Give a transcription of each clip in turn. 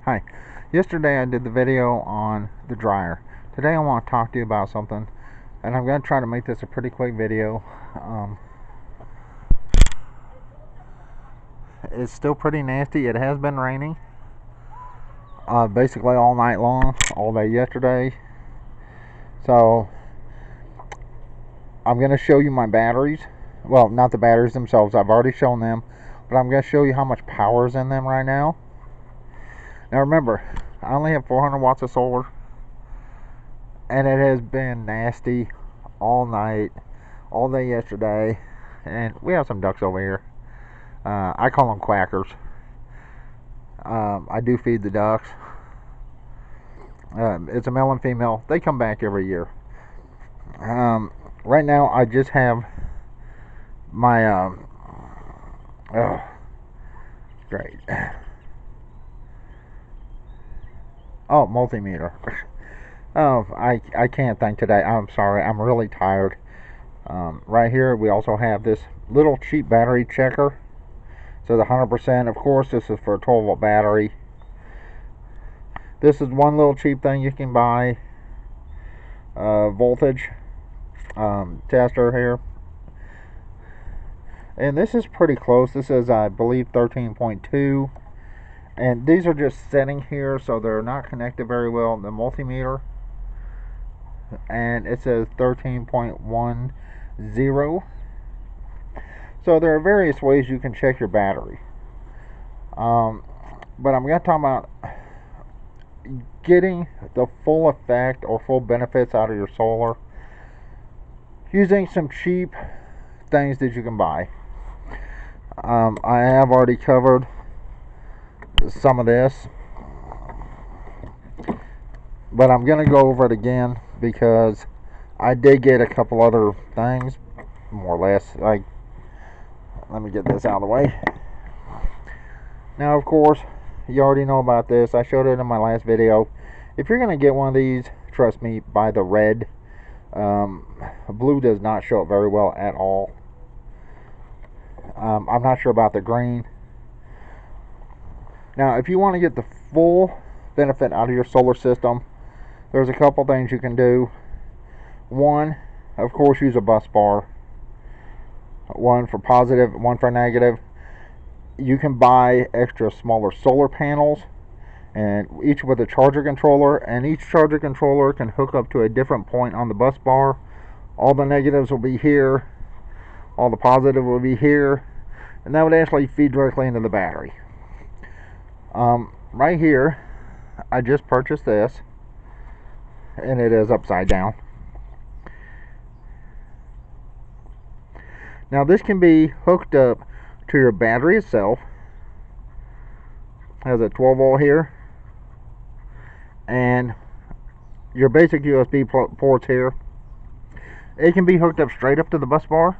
Hi. Yesterday I did the video on the dryer. Today I want to talk to you about something, and I'm going to try to make this a pretty quick video. It's still pretty nasty. It has been raining basically all night long, all day yesterday. So I'm going to show you my batteries. Well, not the batteries themselves. I've already shown them, but I'm going to show you how much power is in them right now. Now remember, I only have 400 watts of solar, and it has been nasty all night, all day yesterday. And we have some ducks over here. I call them quackers. I do feed the ducks. It's a male and female. They come back every year. Right now I just have my oh, great. Oh, multimeter. Oh, I can't think today. I'm sorry. I'm really tired. Right here we also have this little cheap battery checker. So the 100%, of course, this is for a 12 volt battery. This is one little cheap thing you can buy. Voltage tester here. And this is pretty close. This is, I believe, 13.2. And these are just sitting here, so they're not connected very well. The multimeter. And it says 13.10. So there are various ways you can check your battery. But I'm going to talk about getting the full effect or full benefits out of your solar using some cheap things that you can buy. I have already covered some of this, but I'm going to go over it again because I did get a couple other things, more or less. Like, let me get this out of the way. Now, of course, you already know about this. I showed it in my last video. If you're going to get one of these, trust me, buy the red. Blue does not show up very well at all. I'm not sure about the green. Now, if you want to get the full benefit out of your solar system, there's a couple things you can do. One, of course, use a bus bar. One for positive, one for negative. You can buy extra smaller solar panels, and each with a charger controller, and each charger controller can hook up to a different point on the bus bar. All the negatives will be here, all the positive will be here, and that would actually feed directly into the battery. Right here, I just purchased this, and it is upside down. Now this can be hooked up to your battery itself. It has a 12 volt here, and your basic USB ports here. It can be hooked up straight up to the bus bar,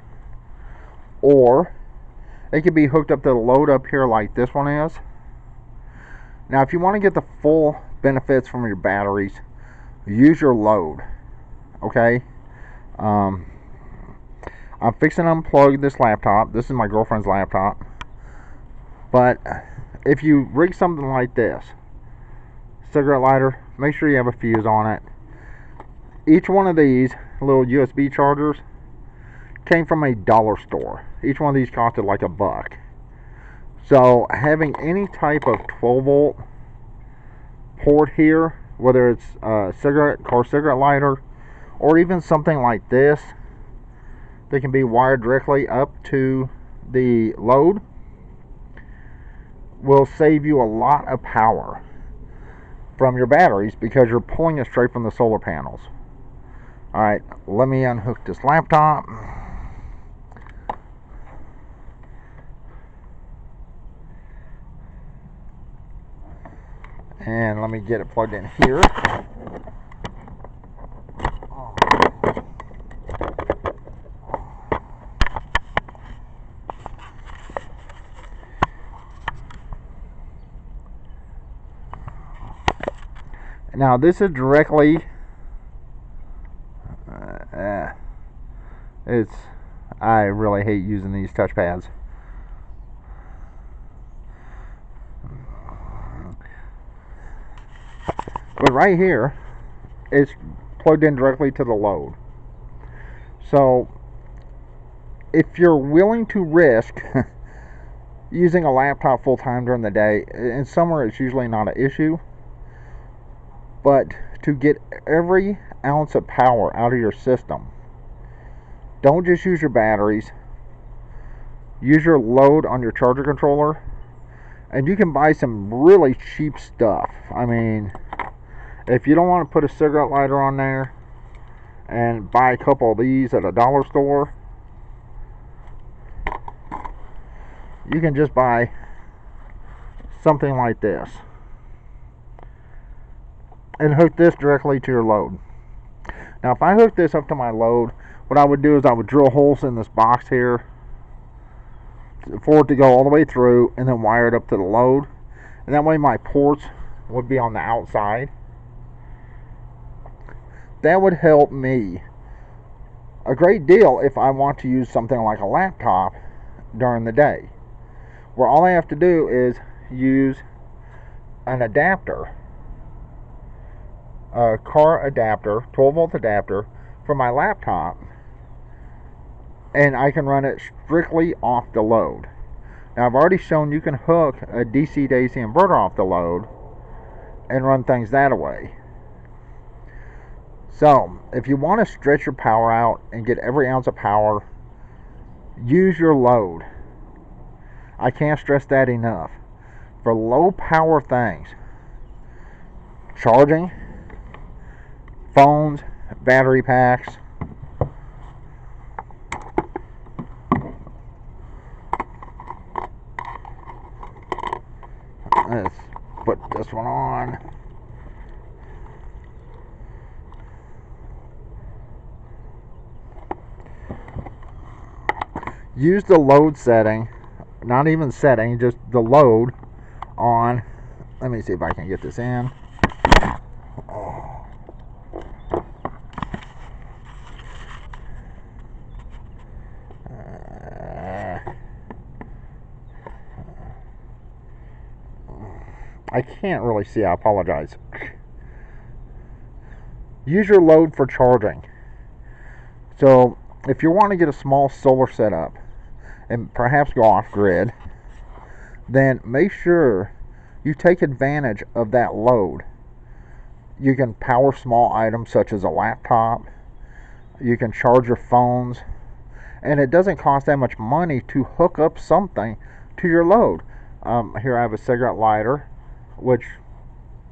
or it can be hooked up to the load up here like this one is. Now if you want to get the full benefits from your batteries, use your load. Okay, I'm fixing to unplug this laptop. This is my girlfriend's laptop. But if you rig something like this, cigarette lighter, make sure you have a fuse on it. Each one of these little USB chargers came from a dollar store. Each one of these costed like $1. So having any type of 12 volt port here, whether it's a cigarette lighter, or even something like this that can be wired directly up to the load, will save you a lot of power from your batteries because you're pulling it straight from the solar panels. Alright, let me unhook this laptop. And let me get it plugged in here. Now this is directly I really hate using these touchpads. But right here, it's plugged in directly to the load. So if you're willing to risk using a laptop full time during the day, in summer it's usually not an issue, but to get every ounce of power out of your system, don't just use your batteries, use your load on your charger controller, and you can buy some really cheap stuff. I mean, if you don't want to put a cigarette lighter on there and buy a couple of these at a dollar store, you can just buy something like this and hook this directly to your load. Now if I hook this up to my load, what I would do is I would drill holes in this box here for it to go all the way through, and then wire it up to the load, and that way my ports would be on the outside. That would help me a great deal if I want to use something like a laptop during the day, where all I have to do is use an adapter, a car adapter, 12 volt adapter for my laptop, and I can run it strictly off the load. Now I've already shown you can hook a DC to AC inverter off the load and run things that way. So if you want to stretch your power out and get every ounce of power, use your load. I can't stress that enough. For low power things, charging, phones, battery packs, let's put this one on. Use the load setting, not even setting, just the load on. Let me see if I can get this in. I can't really see, I apologize. Use your load for charging. So if you want to get a small solar setup and perhaps go off grid, then make sure you take advantage of that load. You can power small items such as a laptop, you can charge your phones, and it doesn't cost that much money to hook up something to your load. Here I have a cigarette lighter, which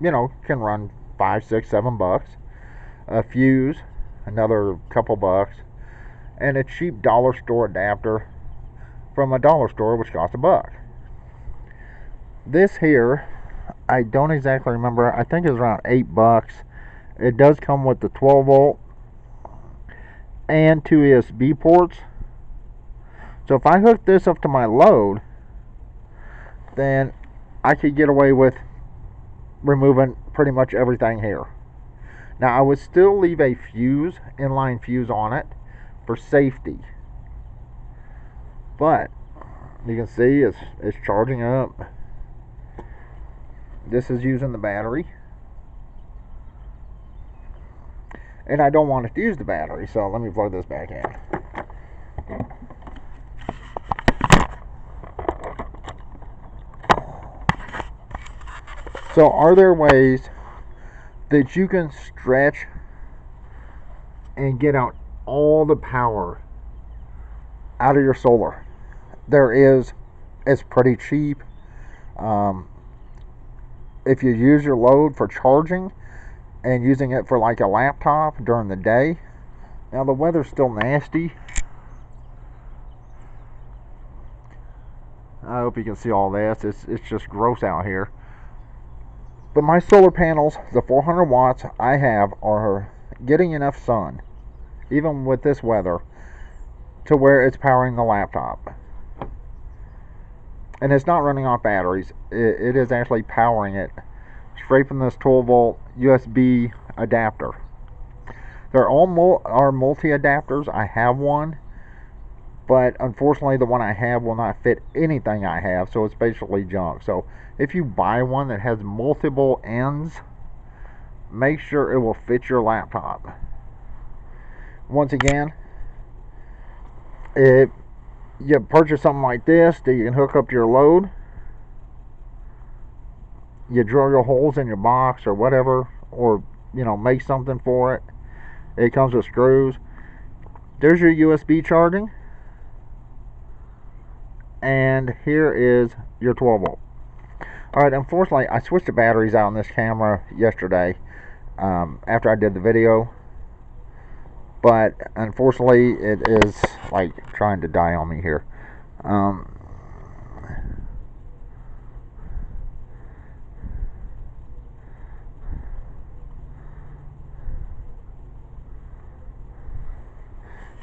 can run $5, $6, $7. A fuse, another couple bucks, and a cheap dollar store adapter from a dollar store, which costs $1. This here, I don't exactly remember. I think it's around $8. It does come with the 12 volt and 2 USB ports. So if I hook this up to my load, then I could get away with removing pretty much everything here. Now I would still leave a fuse, inline fuse on it for safety. But you can see it's charging up. This is using the battery. And I don't want it to use the battery, so let me plug this back in. So are there ways that you can stretch and get out all the power out of your solar? There is. It's pretty cheap. If you use your load for charging and using it for like a laptop during the day, now the weather's still nasty. I hope you can see all this. It's just gross out here. But my solar panels, the 400 watts I have, are getting enough sun, even with this weather, to where it's powering the laptop. And it's not running off batteries. It is actually powering it straight from this 12 volt USB adapter. They're all are multi adapters. I have one, but unfortunately the one I have will not fit anything I have, so it's basically junk. So if you buy one that has multiple ends, make sure it will fit your laptop. Once again, if you purchase something like this that you can hook up to your load, you drill your holes in your box or whatever, or make something for it. It comes with screws. There's your USB charging, and here is your 12 volt. Alright, unfortunately I switched the batteries out on this camera yesterday after I did the video, but unfortunately it is like trying to die on me here.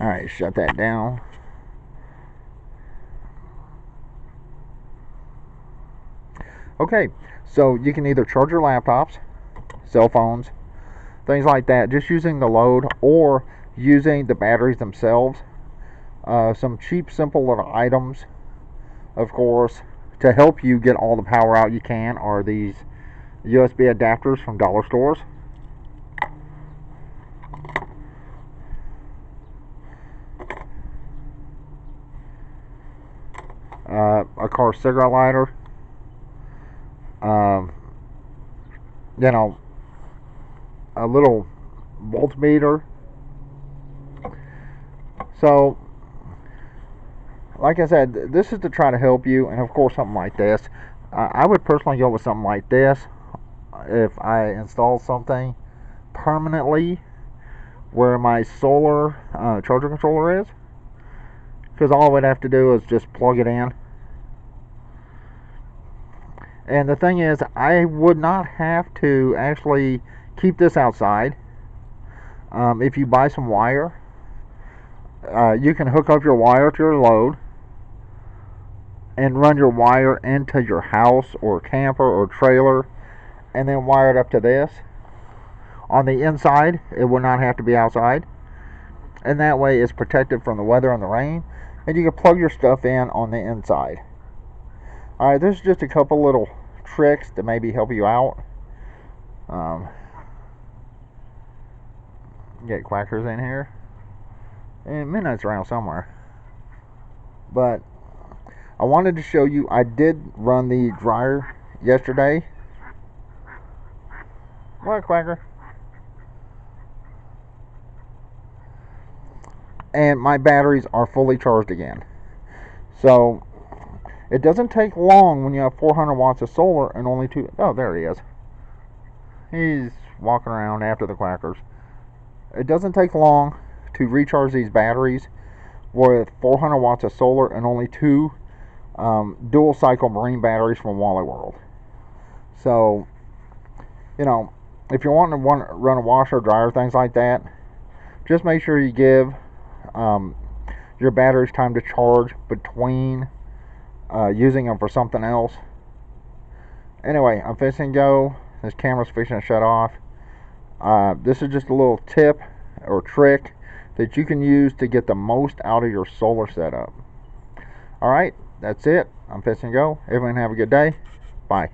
Alright, shut that down. Okay, so you can either charge your laptops, cell phones, things like that, just using the load, or using the batteries themselves. Some cheap, simple little items, of course, to help you get all the power out you can are these USB adapters from dollar stores. A car cigarette lighter. A little voltmeter. So, like I said, this is to try to help you, and of course something like this. I would personally go with something like this if I install something permanently where my solar charger controller is, because all I would have to do is just plug it in. And the thing is, I would not have to actually keep this outside. If you buy some wire, you can hook up your wire to your load and run your wire into your house or camper or trailer, and then wire it up to this. On the inside, it will not have to be outside, and that way it's protected from the weather and the rain, and you can plug your stuff in on the inside. Alright, this is just a couple little tricks to maybe help you out. Get quackers in here, and Midnight's around somewhere, but I wanted to show you. I did run the dryer yesterday. What, quacker? And my batteries are fully charged again. So it doesn't take long when you have 400 watts of solar and only two. Oh, there he is. He's walking around after the quackers. It doesn't take long to recharge these batteries with 400 watts of solar and only two dual cycle marine batteries from Wally World. So, if you're wanting to run a washer, dryer, things like that, just make sure you give your batteries time to charge between using them for something else. Anyway, I'm fixing to go. This camera's fixing to shut off. This is just a little tip or trick that you can use to get the most out of your solar setup. Alright, that's it. I'm fixing to go. Everyone have a good day. Bye.